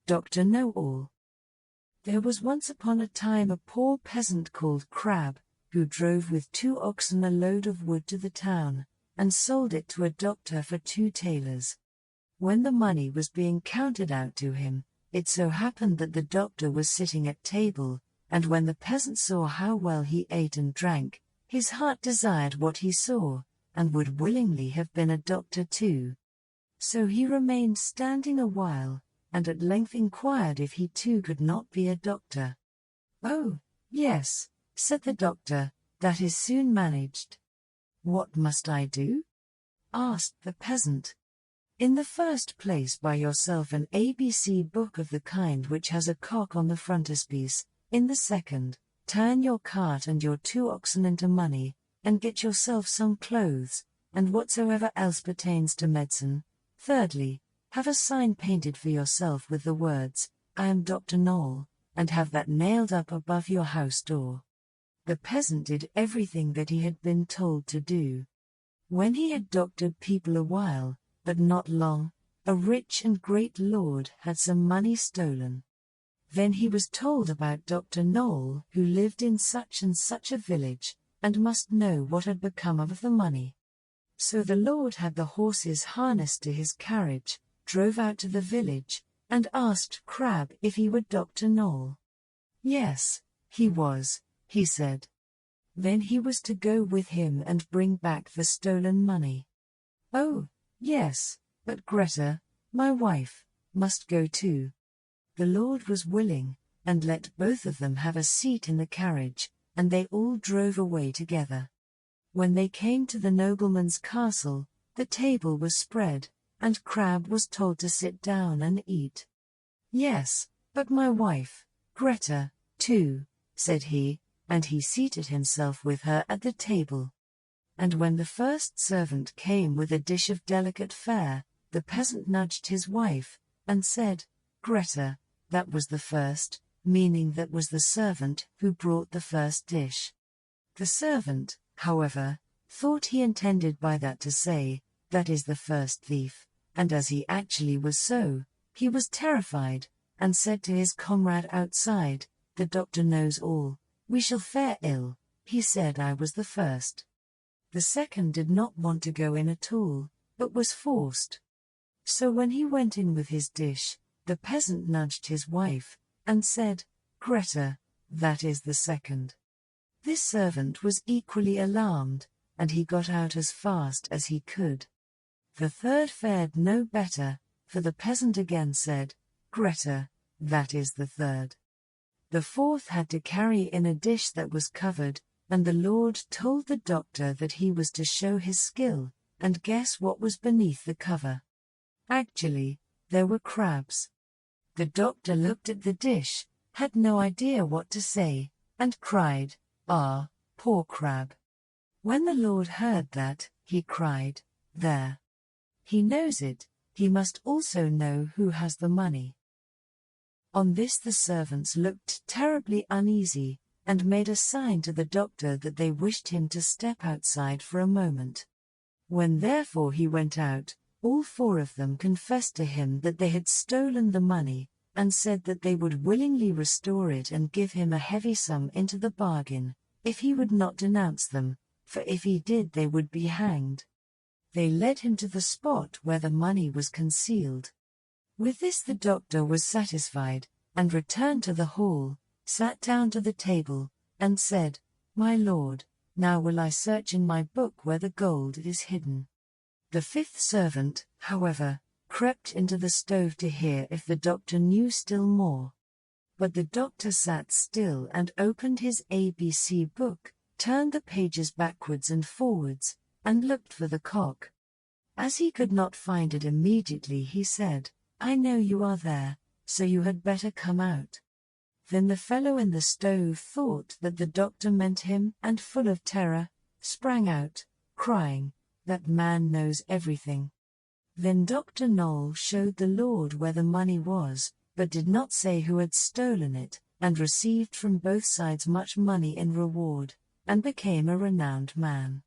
Dr. Knowall. There was once upon a time a poor peasant called Crab, who drove with 2 oxen a load of wood to the town, and sold it to a doctor for 2 thalers. When the money was being counted out to him, it so happened that the doctor was sitting at table, and when the peasant saw how well he ate and drank, his heart desired what he saw, and would willingly have been a doctor too. So he remained standing a while, and at length inquired if he too could not be a doctor. "Oh, yes," said the doctor, "that is soon managed." "What must I do?" asked the peasant. "In the first place, buy yourself an ABC book of the kind which has a cock on the frontispiece. In the second, turn your cart and your 2 oxen into money, and get yourself some clothes, and whatsoever else pertains to medicine. Thirdly, have a sign painted for yourself with the words, 'I am Dr. Knowall,' and have that nailed up above your house door." The peasant did everything that he had been told to do. When he had doctored people a while, but not long, a rich and great lord had some money stolen. Then he was told about Dr. Knowall, who lived in such and such a village, and must know what had become of the money. So the lord had the horses harnessed to his carriage, drove out to the village, and asked Crab if he were Dr. Knowall. Yes, he was, he said. Then he was to go with him and bring back the stolen money. "Oh, yes, but Greta, my wife, must go too." The lord was willing, and let both of them have a seat in the carriage, and they all drove away together. When they came to the nobleman's castle, the table was spread, and Crab was told to sit down and eat. "Yes, but my wife, Greta, too," said he, and he seated himself with her at the table. And when the first servant came with a dish of delicate fare, the peasant nudged his wife, and said, "Greta, that was the first," meaning that was the servant who brought the first dish. The servant, however, thought he intended by that to say, "That is the first thief," and as he actually was so, he was terrified, and said to his comrade outside, "The doctor knows all, we shall fare ill, he said I was the first." The second did not want to go in at all, but was forced. So when he went in with his dish, the peasant nudged his wife, and said, "Greta, that is the second." This servant was equally alarmed, and he got out as fast as he could. The third fared no better, for the peasant again said, "Greta, that is the third." The fourth had to carry in a dish that was covered, and the lord told the doctor that he was to show his skill, and guess what was beneath the cover. Actually, there were crabs. The doctor looked at the dish, had no idea what to say, and cried, "Ah, poor crab." When the lord heard that, he cried, "There. He knows it, he must also know who has the money." On this the servants looked terribly uneasy, and made a sign to the doctor that they wished him to step outside for a moment. When therefore he went out, all 4 of them confessed to him that they had stolen the money, and said that they would willingly restore it and give him a heavy sum into the bargain, if he would not denounce them, for if he did they would be hanged. They led him to the spot where the money was concealed. With this the doctor was satisfied, and returned to the hall, sat down to the table, and said, "My lord, now will I search in my book where the gold is hidden." The 5th servant, however, crept into the stove to hear if the doctor knew still more. But the doctor sat still and opened his ABC book, turned the pages backwards and forwards, and looked for the cock. As he could not find it immediately, he said, "I know you are there, so you had better come out." Then the fellow in the stove thought that the doctor meant him, and full of terror, sprang out, crying, "That man knows everything." Then Dr. Knowall showed the lord where the money was, but did not say who had stolen it, and received from both sides much money in reward, and became a renowned man.